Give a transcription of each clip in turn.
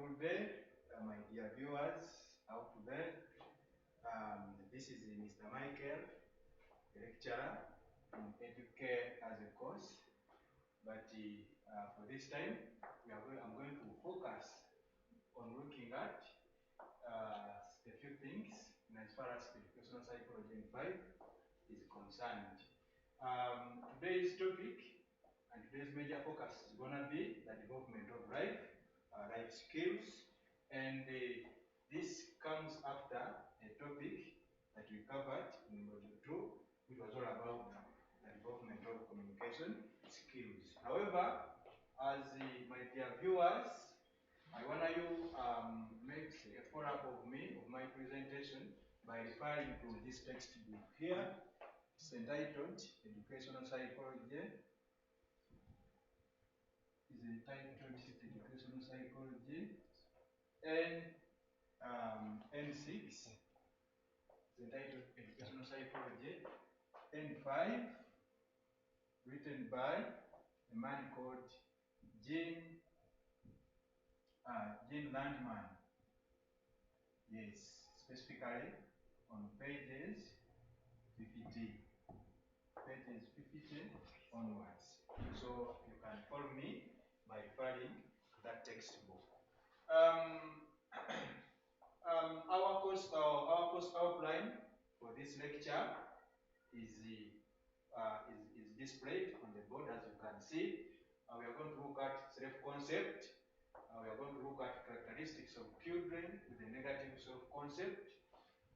wonderful day, my dear viewers out there. This is Mr. Michael, a lecturer in Educare as a course. But for this time, I'm going to focus on looking at a few things in as far as educational psychology in 5 is concerned. Today's topic and today's major focus is going to be the development of life skills, and this comes after a topic that we covered in module 2, which was all about the development of communication skills. However, as my dear viewers, I want you make a follow-up of my presentation by referring to this textbook here. It's entitled Educational Psychology. Educational Psychology, and N6 is entitled Educational Psychology, N5 written by a man called Gene Landman. Yes, specifically on pages 50 onwards. So you can follow me by referring to that textbook. Our course outline for this lecture is displayed on the board, as you can see. We are going to look at self-concept. We are going to look at characteristics of children with a negative self-concept.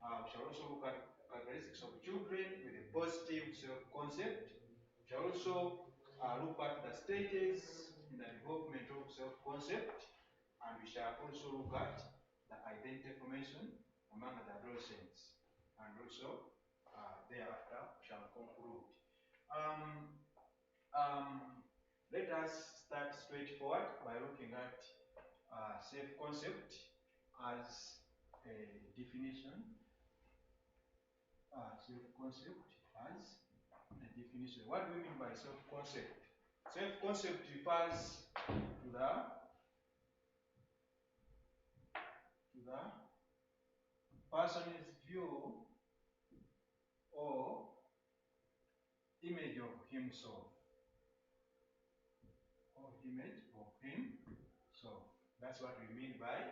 We shall also look at characteristics of children with a positive self-concept. We shall also look at the stages in the development of self-concept, and we shall also look at the identity formation among the adolescents, and also thereafter we shall conclude. Let us start straightforward by looking at self-concept as a definition. Self-concept as a definition. What do we mean by self-concept? Self-concept refers to the person's view or image of himself. That's what we mean by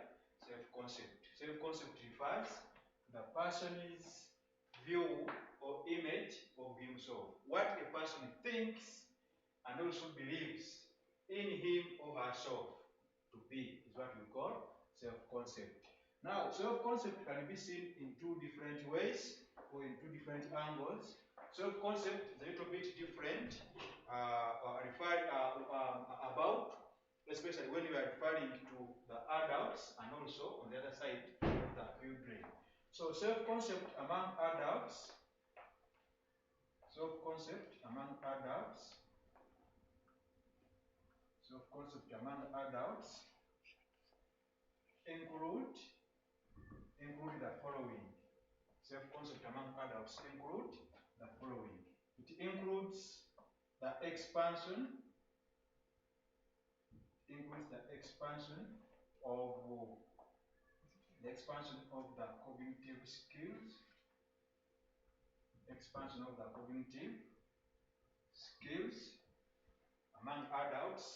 self-concept. Self-concept refers to the person's view or image of himself. What a person thinks and also believes in him or herself to be is what we call self-concept. Now, self-concept can be seen in two different ways or in two different angles. Self-concept is a little bit different, about, especially when you are referring to the adults and also on the other side of the children. So, self-concept among adults include the following. Self-concept among adults include the following. It includes the expansion of the cognitive skills. Among adults.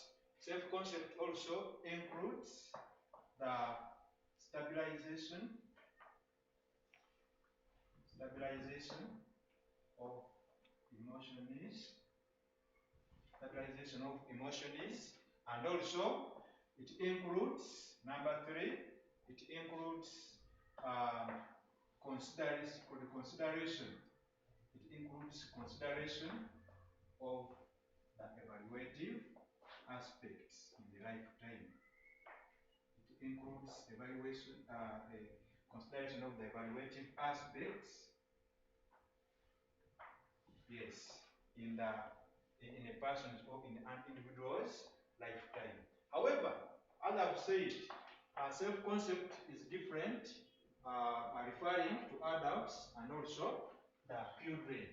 Self-concept also includes the stabilization of emotions, and also it includes, number 3, it includes consideration of the evaluative aspects in the lifetime. It includes consideration of the evaluative aspects, yes, in a person's or in an individual's lifetime. However, as I've said, self-concept is different, referring to adults and also the children.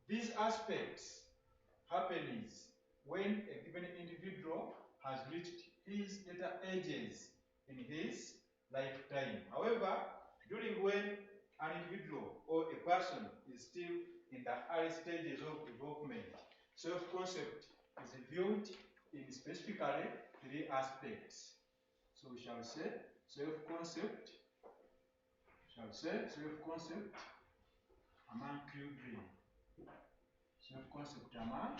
These aspects happen when a given individual has reached his later ages in his lifetime. However, during when an individual or a person is still in the early stages of development, self-concept is viewed in specifically three aspects. So we shall say self-concept, among children. Self-concept among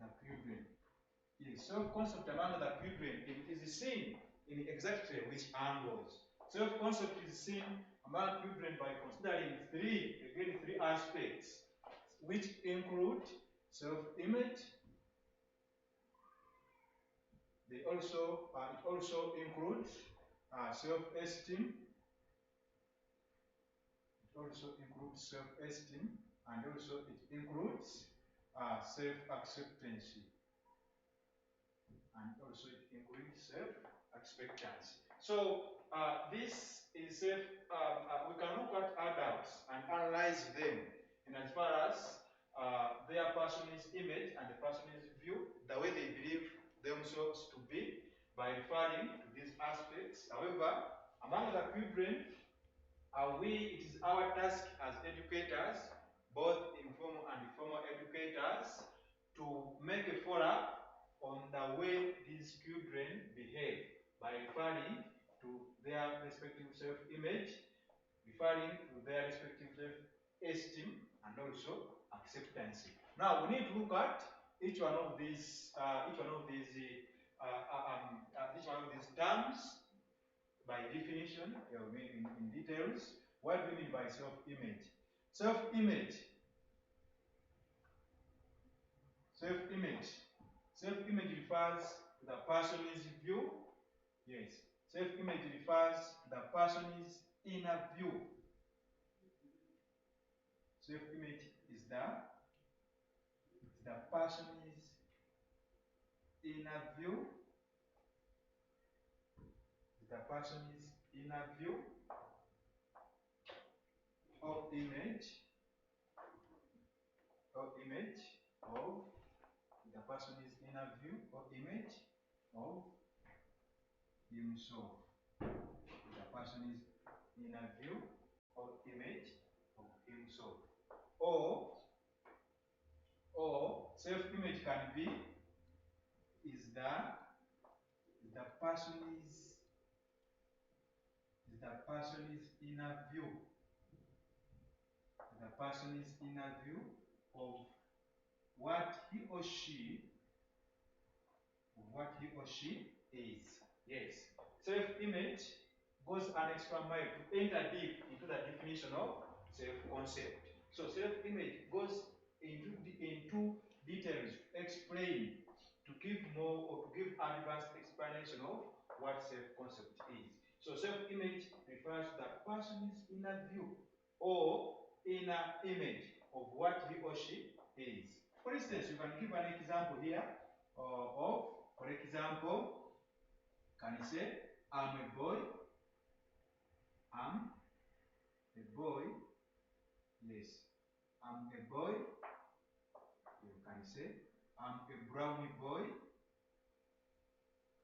the children. Yes, self-concept among the children is seen in exactly which angles. Self-concept is seen among children by considering three aspects, which include self-image. It also includes self-esteem. It also includes self-esteem, and also it includes self-acceptance, and also it includes self-expectancy. So this is we can look at adults and analyze them in as far as their person's image and the person's view, the way they believe themselves to be, by referring to these aspects. However, among the children, it is our task as educators, both informal and formal educators, to make a follow-up on the way these children behave by referring to their respective self-image, referring to their respective self-esteem, and also acceptance. Now we need to look at each one of these terms by definition, in details. What do we mean by self-image? Self-image. Self-image refers to the person's view. Yes. Self-image refers to the person's inner view. Self-image is the person's inner view. The person's inner view or image of the person's inner view or image of himself. The person's inner view or image of himself. Or self-image can be the person's inner view. The person's inner view of what he or she is. Yes. Self-image goes an extra mile to enter deep into the definition of self-concept. So self-image goes into details to explain, to give more or to give advanced explanation of what self-concept is. So self-image refers to the person's inner view or inner image of what he or she is. For instance, you can give an example here for example, can you say, I'm a boy, yes, I'm a boy, you can say, I'm a brownie boy,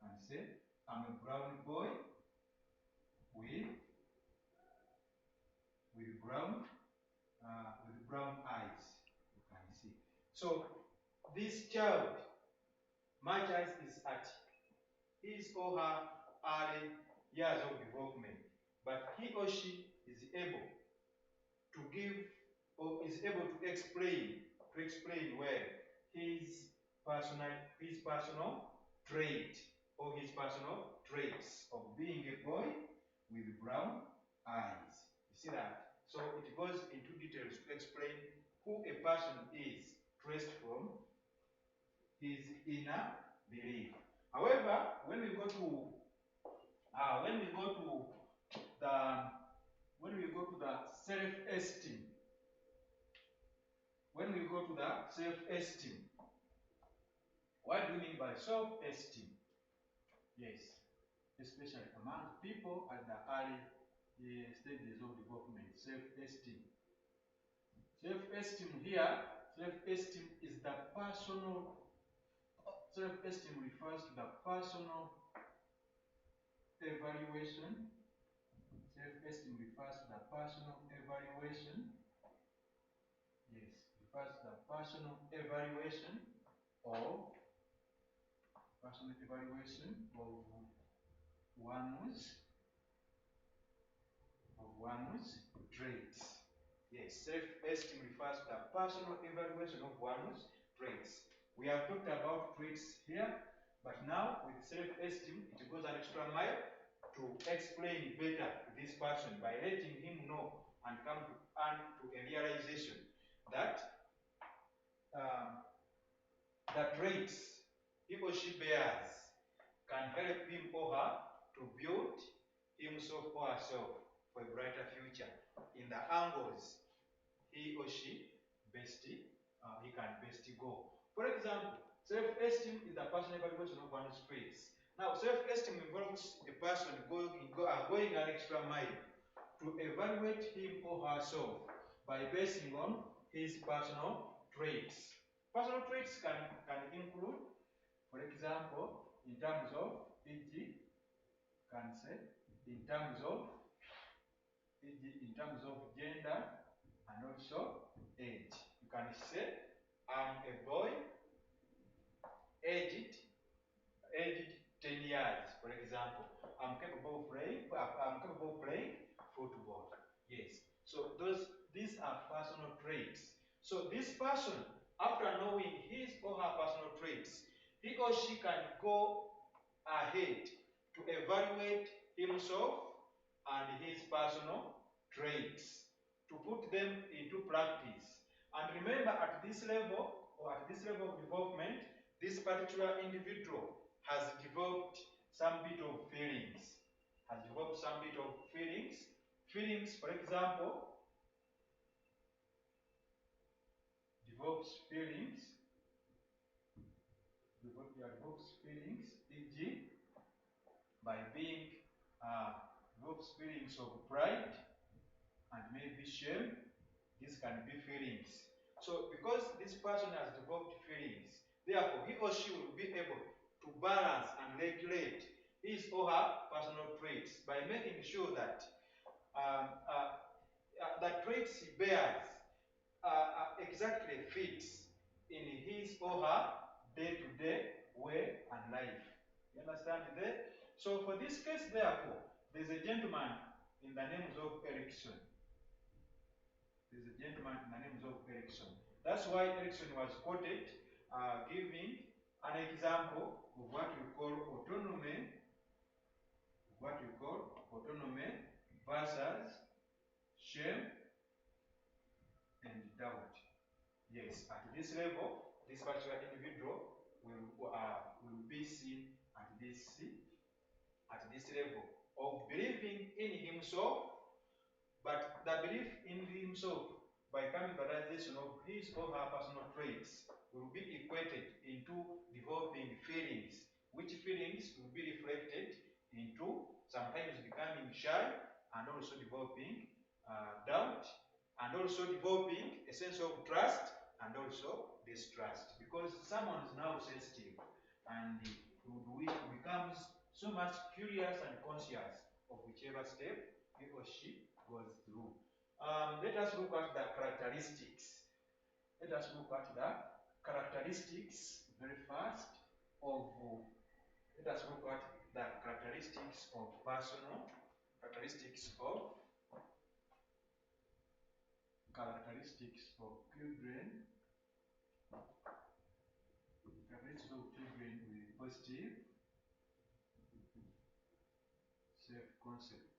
can say, I'm a brownie boy with brown eyes, you can see. So, this child, much as is at his or her early years of development, but he or she is able to give or is able to explain well his personal trait or his personal traits of being a boy with brown eyes. You see that? So it goes into details to explain who a person is traced from his inner belief. However, when we go to the self-esteem, what do we mean by self-esteem? Yes, especially among people at the early stages of development, self-esteem. Self-esteem here, self-esteem is the personal, self-esteem refers to the personal evaluation. Self-esteem refers to the personal evaluation. Yes, refers to the personal evaluation of one's traits. Yes, self-esteem refers to the personal evaluation of one's traits. We have talked about traits here, but now with self-esteem, it goes an extra mile to explain better to this person by letting him know and come to a realization that the traits he or she bears can help him or her to build himself or herself for a brighter future in the angles he or she he can best go. For example, self-esteem is the personal evaluation of one's traits. Now, self-esteem involves a person going an extra mile to evaluate him or herself by basing on his personal traits. Personal traits can include, for example, in terms of e.g., can say in terms of gender and also age. You can say I'm a boy aged 10 years, for example. I'm capable of playing football. Yes. So these are personal traits. So this person, after knowing his or her personal traits, he or she can go ahead to evaluate himself and his personal traits, to put them into practice. And remember, at this level of development, this particular individual has developed some bit of feelings. Feelings, for example, develops feelings, e.g., by being develops feelings of pride and maybe shame. These can be feelings. So because this person has developed feelings, therefore he or she will be able to balance and regulate his or her personal traits by making sure that the traits he bears exactly fits in his or her day-to-day way and life. You understand there? So for this case, therefore, there's a gentleman in the name of Erickson. That's why Erickson was quoted giving an example of what we call autonomy versus shame and doubt. Yes, at this level, this particular individual will be seen at this level of believing in himself, but the belief in himself by coming to the realization of his or her personal traits will be equated into developing feelings, which feelings will be reflected into sometimes becoming shy and also developing doubt and also developing a sense of trust and also distrust, because someone is now sensitive and becomes so much curious and conscious of whichever step he or she goes through. Let us look at the characteristics. Very fast of. Let us look at the characteristics of children. Characteristics of children with positive self-concept.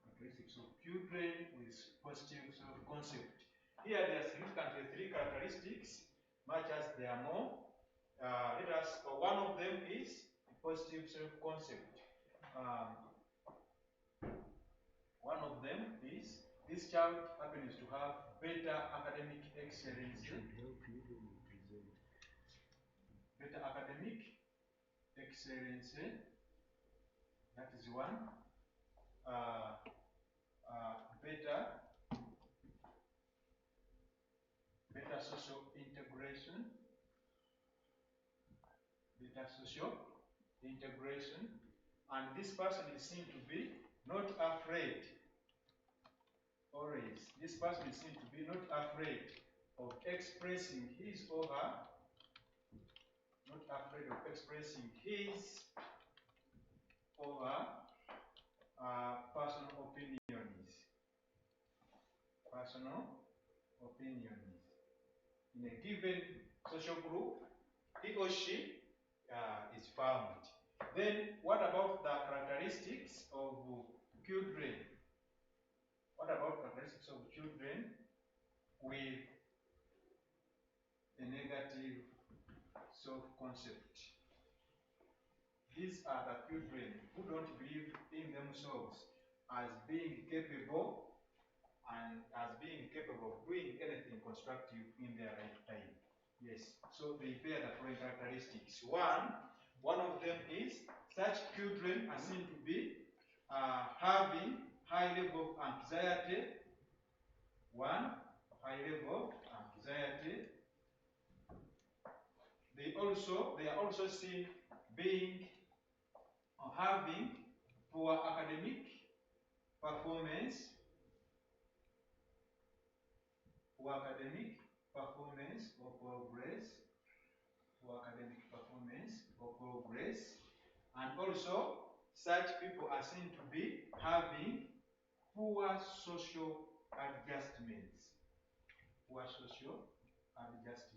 Characteristics of children with positive self-concept. Here there are significantly 3 characteristics, much as there are more. One of them is positive self-concept. One of them is this child happens to have better academic excellence. Better academic excellence. That is one. Better social integration. and this person is seen to be not afraid. Always, this person is seen to be not afraid of expressing his or her, not afraid of expressing his or her personal opinions. Personal opinions. In a given social group, he or she is found. Then, what about the characteristics of children? What about characteristics of children with a negative self-concept? These are the children who don't believe in themselves as being capable and as being capable of doing anything constructive in their lifetime. Yes, so they bear the following characteristics. One of them is such children are seen to be having high level of anxiety. One, high level of anxiety. They are also seen being or having poor academic performance, poor academic performance or progress, poor academic performance or progress, and also such people are seen to be having poor social adjustments. Poor social adjustments.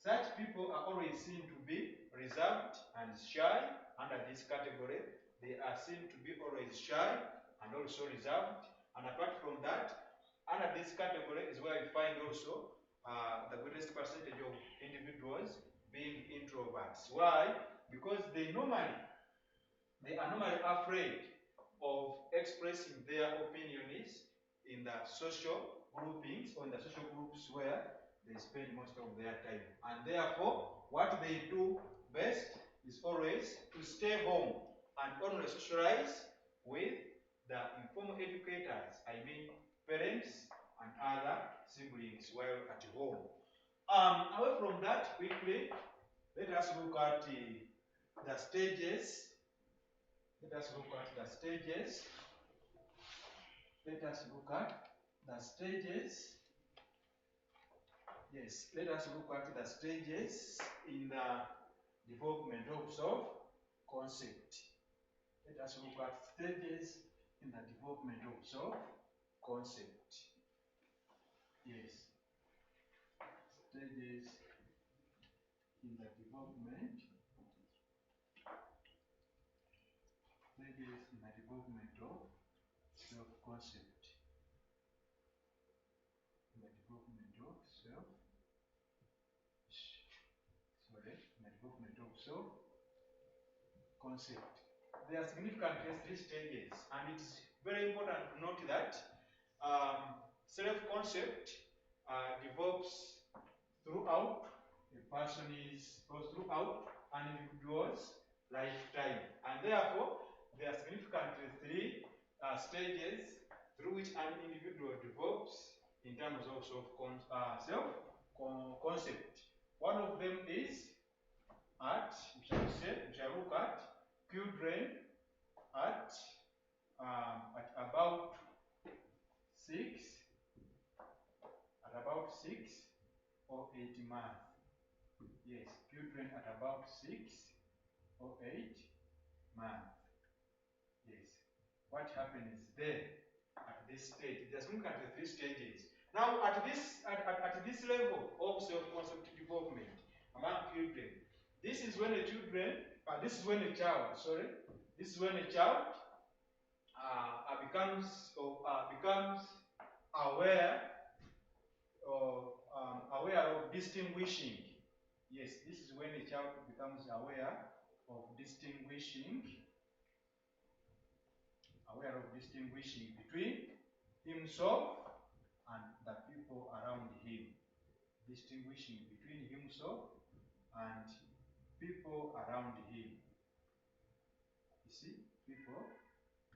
Such people are always seen to be reserved and shy. Under this category, they are seen to be always shy and also reserved. And apart from that, under this category is where we find also the greatest percentage of individuals being introverts. Why? Because they are normally afraid of expressing their opinions in the social groupings or in the social groups where they spend most of their time. And therefore, what they do best is always to stay home and only socialize with the informal educators, I mean parents and other siblings while at home. Away from that, quickly, let us look at the stages. Let us look at the stages. Let us look at the stages. Yes, let us look at the stages in the development of self-concept. Let us look at stages in the development of self-concept. Yes, stages in the development. Stages in the development of self-concept. In the development of self-concept. There are significantly three stages, and it's very important to note that self-concept develops throughout throughout an individual's lifetime, and therefore there are significantly three stages through which an individual develops in terms of self-concept. One of them is we shall look at children at about 6 or 8 months. Yes, children at about 6 or 8 months. Yes. What happens there at this stage? There's significantly three stages. Now, at this level of self-concept development among children, this is when a child becomes aware of distinguishing. Yes, this is when a child becomes aware of distinguishing between himself and the people around him. Distinguishing between himself and people around him. You see, people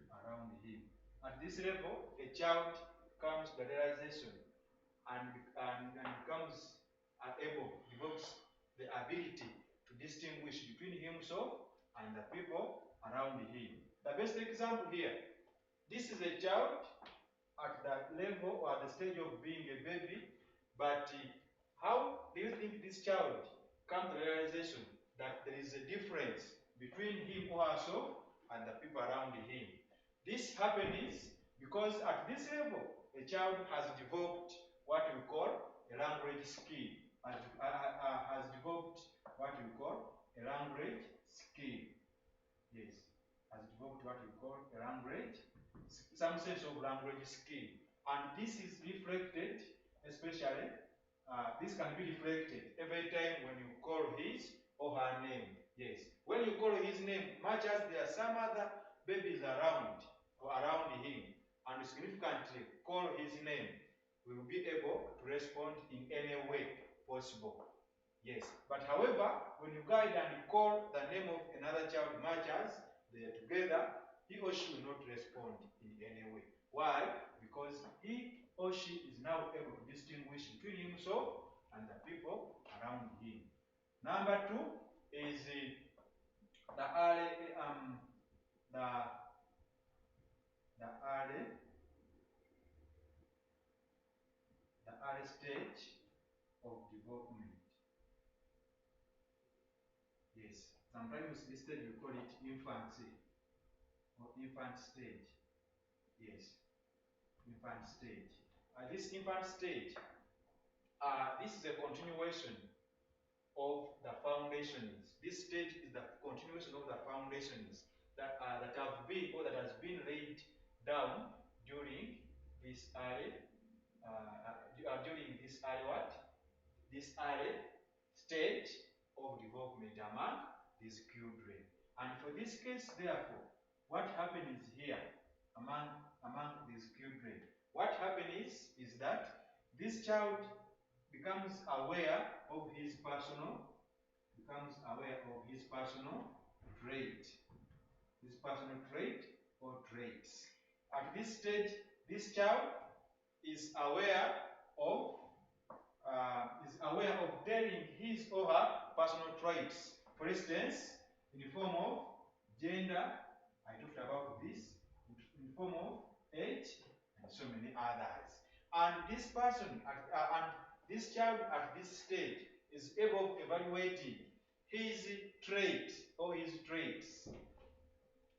around him. At this level, a child comes to the realization and develops the ability to distinguish between himself and the people around him. The best example here, this is a child at the level or at the stage of being a baby, but how do you think this child come to the realization that there is a difference between him or herself and the people around him? This happens because at this level, a child has developed what we call a language skill, has developed what we call a language skill. Yes, has developed what we call a language, some sense of language skill. And this is reflected, especially, this can be reflected every time when you call his or her name. Yes, when you call his name, much as there are some other babies around or around him, and significantly call his name, we will be able to respond in any way possible. Yes, but however, when you guide and call the name of another child, much as they are together, he or she will not respond in any way. Why? Because he or she is now able to distinguish between himself and the people around him. Number two is the early stage of development. Yes, sometimes this stage we call it infancy or infant stage. Yes, infant stage. This infant stage, this is a continuation of the foundations. This stage is the continuation of the foundations that have been or that has been laid down during this early what? This early stage of development among these children. And for this case, therefore, what happens here among these children? What happens is that this child becomes aware of his personal trait. His personal trait or traits. At this stage, this child is aware of telling his or her personal traits. For instance, in the form of gender, I talked about this, in the form of age, and so many others. And this person and this child at this stage is able of evaluating his trait or his traits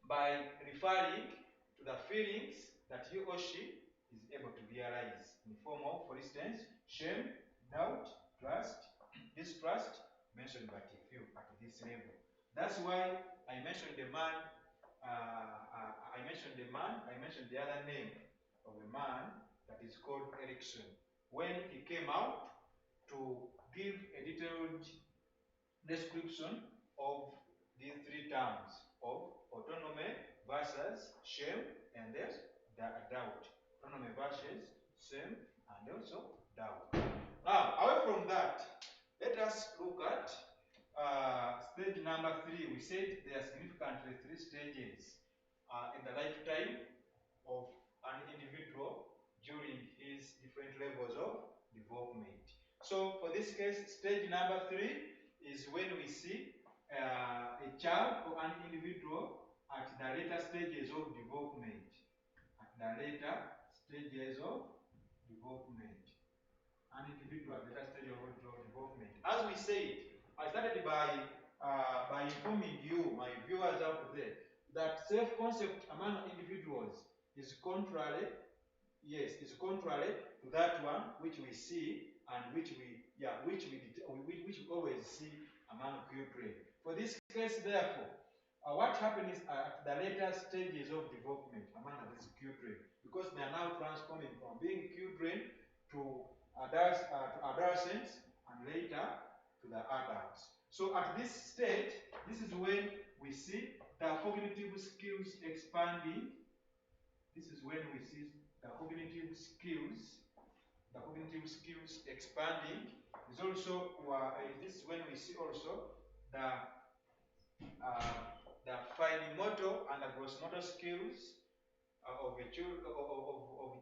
by referring to the feelings that he or she is able to realize in the form of, for instance, shame, doubt, trust, distrust, mentioned but a few at this level. That's why I mentioned the man, I mentioned the other name of a man that is called Erickson. When he came out to give a detailed description of these three terms of autonomy versus shame and there's doubt. Autonomy versus shame and also doubt. Now, away from that, let us look at stage number 3. We said there are significantly 3 stages in the lifetime of an individual during his different levels of development. So, for this case, stage number 3 is when we see a child or an individual at the later stages of development. At the later stages of development. An individual at the later stage of development. As we said, I started by informing you, my viewers out there, that self-concept among individuals is contrary, is contrary to that one which we see and which we always see among children. For this case, therefore, what happens at the later stages of development among these children, because they are now transforming from being children to adolescents and later to the adults. So at this stage, this is when we see the cognitive skills expanding. This is when we see the cognitive skills expanding. Is also this is when we see also the fine motor and the gross motor skills of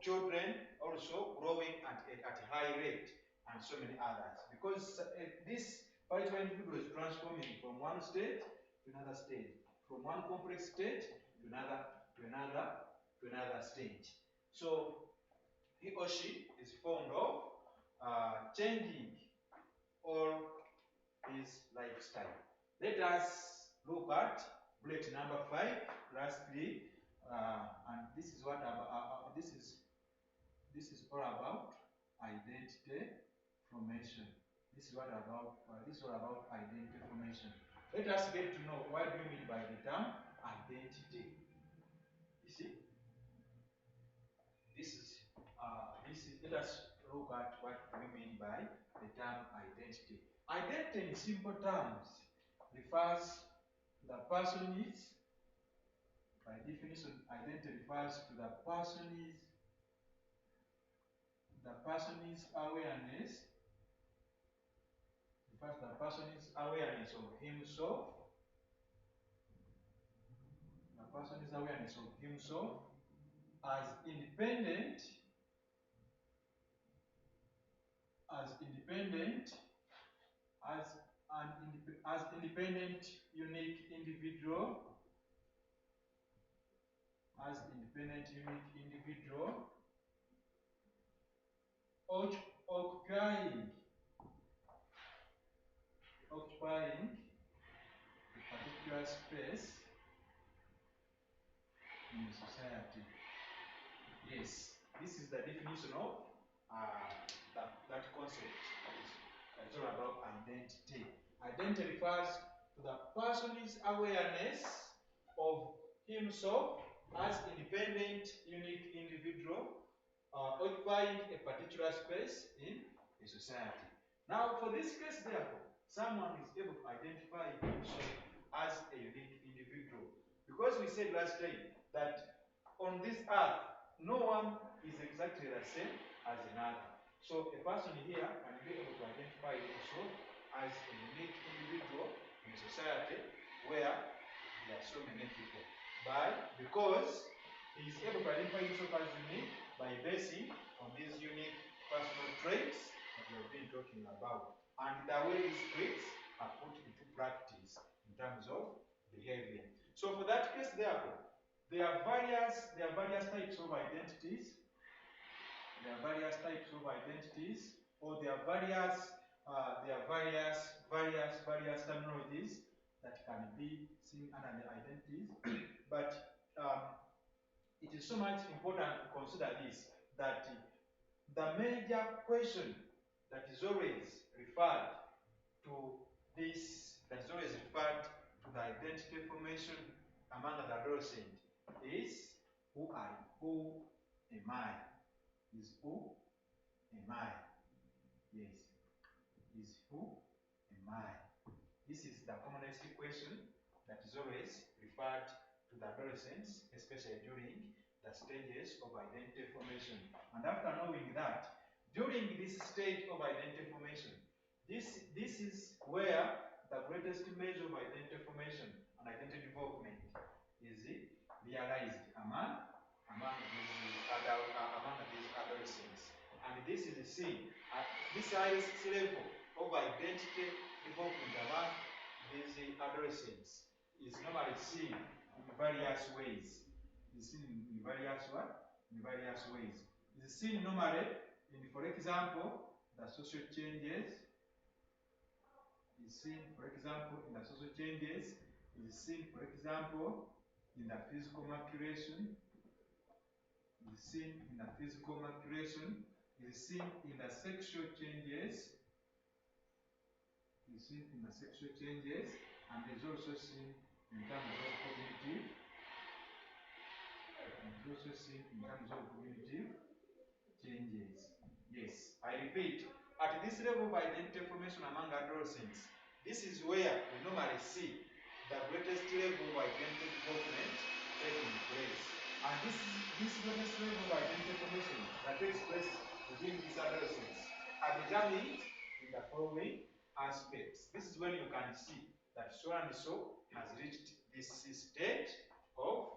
children also growing at a high rate, and so many others. Because Particular individual is transforming from one state to another state, from one complex state to another stage. So he or she is fond of changing all his lifestyle. Let us look at bullet number 5, lastly, and this is what this is all about identity formation. This is all about identity formation. Let us get to know what do you mean by the term identity. You see, let us look at what we mean by the term identity. Identity in simple terms refers to the person's, by definition, identity refers to the person's awareness, of himself, as independent, as independent, unique individual, occupying a particular space in society. Yes, this is the definition of that concept. It's all about identity. Identity refers to the person's awareness of himself as independent, unique individual occupying a particular space in a society. Now, for this case, therefore, someone is able to identify himself as a unique individual. Because we said last time that on this earth, no one is exactly the same as another. So a person here can be able to identify himself as a unique individual in society where there are so many people. Because he is able to identify himself as unique by basing on these unique personal traits that we have been talking about, and the way these traits are put into practice in terms of behavior. So for that case, therefore, there are various types of identities. Or there are various terminologies that can be seen under the identities. But it is so much important to consider this, that the major question that is always referred to the identity formation among the adolescent is who am I? Is who am I? Yes. Is who am I? This is the commonest question that is always referred to the adolescents, especially during the stages of identity formation. And after knowing that, during this stage of identity formation, this is where the greatest measure of identity formation and identity development is realized among these adolescents. And this is seen at this highest level of identity development among these adolescents is normally seen in various ways. It's seen in various ways. It's seen normally in, for example, the social changes. It's seen, for example, in the social changes. It's seen, for example, in the physical maturation. It's seen in the physical maturation. It's seen in the sexual changes. It's seen in the sexual changes, and it's also seen in terms of cognitive. And it's also seen in terms of cognitive changes. Yes, I repeat, at this level of identity formation among adolescents, this is where we normally see the greatest level of identity development taking place. And this greatest level of identity formation that takes place within these adolescents are determined in the following aspects. This is when you can see that so and so has reached this stage of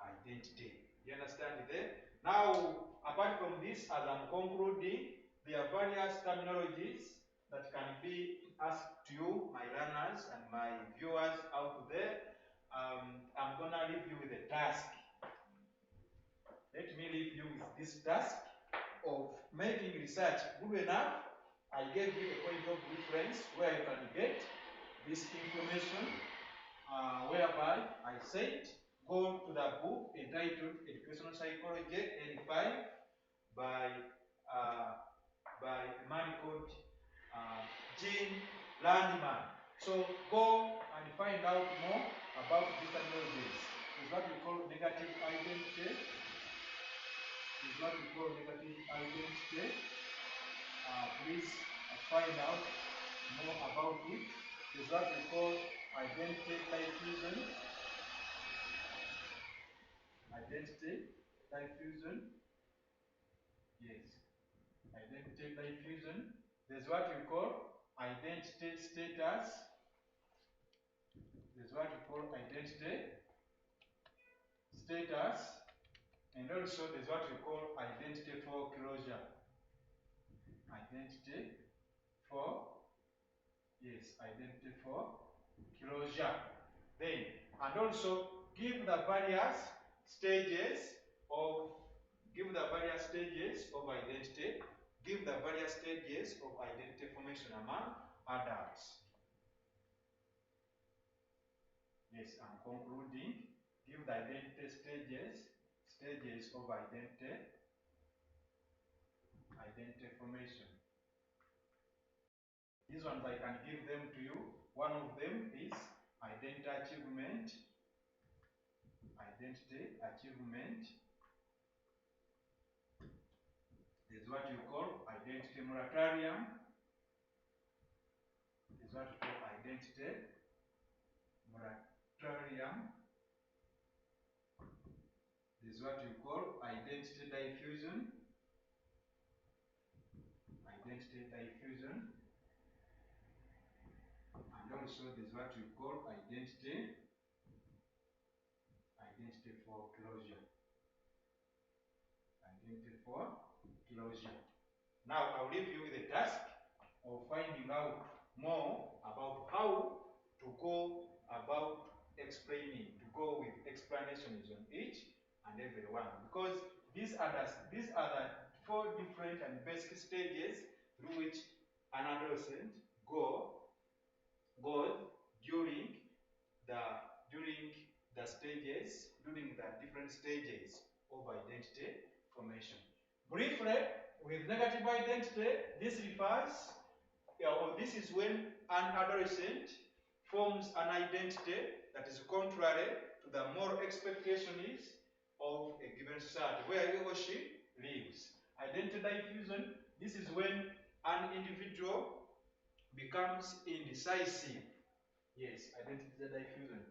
identity. You understand there? Now, apart from this, as I'm concluding, there are various terminologies that can be asked to you, my learners and my viewers out there. I'm gonna leave you with a task. Let me leave you with this task of making research good enough. I gave you a point of reference where you can get this information, whereby I said go to the book entitled Educational Psychology N5 by a man called Gene Landman. So go and find out more about these technologies. It's what we call negative identity. Is what we call negative identity. Please find out more about it. Is what we call identity diffusion. Identity diffusion. Yes. Identity diffusion. There's what we call identity status. There's what we call identity status. And also there's what we call identity foreclosure. Identity for, yes, identity foreclosure. Then, and also give the various stages of, identity, give the various stages of identity formation among adults. Yes, I'm concluding. Give the identity stages of identity formation. These ones I can give them to you. One of them is identity achievement. Identity achievement is what you call identity moratorium. Is what you call identity moratorium. This is what you call identity diffusion. Identity diffusion. And also this is what you call identity foreclosure. Identity foreclosure. Now I'll leave you with a task of finding out more about how to go about explaining, to go with explanations on each and every one, because these are the 4 different and basic stages through which an adolescent goes during the different stages of identity formation. Briefly, with negative identity, this refers, or this is when an adolescent forms an identity that is contrary to the moral expectations of a given society where he or she lives. Identity diffusion, this is when an individual becomes indecisive. Yes, identity diffusion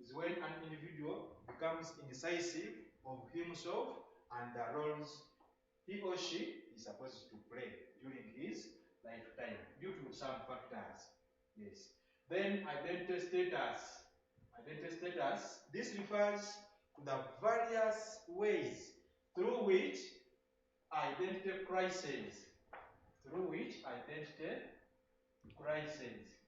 is when an individual becomes indecisive of himself and the roles he or she is supposed to play during his lifetime due to some factors. Yes. Then identity status. Identity status, this refers to the various ways through which identity crises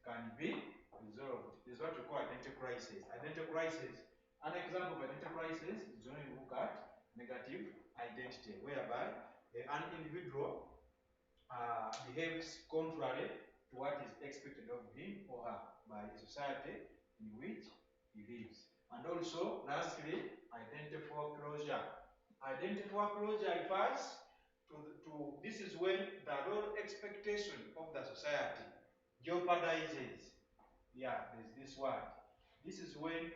can be resolved. This is what we call identity crisis. Identity crisis. An example of identity crisis is when we look at negative identity, whereby an individual behaves contrary to what is expected of him or her by the society in which he lives. And also, lastly, identity foreclosure. Identity foreclosure refers to this is when the role expectation of the society jeopardizes. Yeah, there's this word. This is when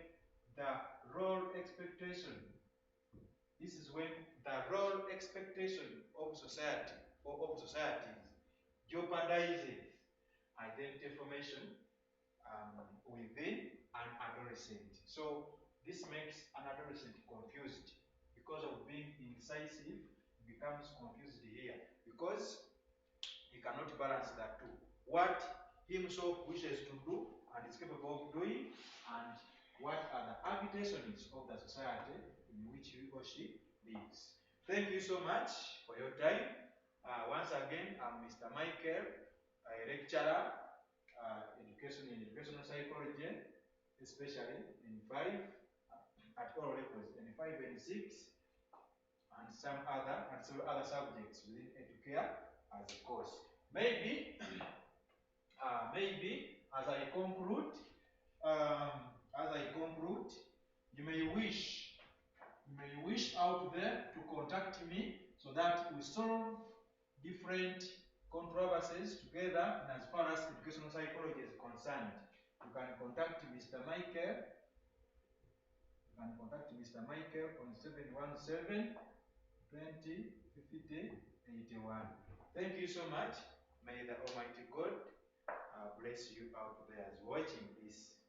the role expectation. This is when the role expectation of society or of societies jeopardizes identity formation within an adolescent. So this makes an adolescent confused because of being indecisive. He becomes confused here because he cannot balance that two. What himself wishes to do and is capable of doing, and what are the habitations of the society in which he or she lives. Thank you so much for your time. Once again, I'm Mr. Michael, lecturer, educational psychology, especially in 5 at all levels, in 5 and 6, and several other subjects within educare as a course. Maybe, maybe as I conclude, you may wish out there to contact me so that we solve different controversies together. And as far as educational psychology is concerned, you can contact Mr. Michael. On 717 20 50 81. Thank you so much. May the Almighty God bless you out there as watching this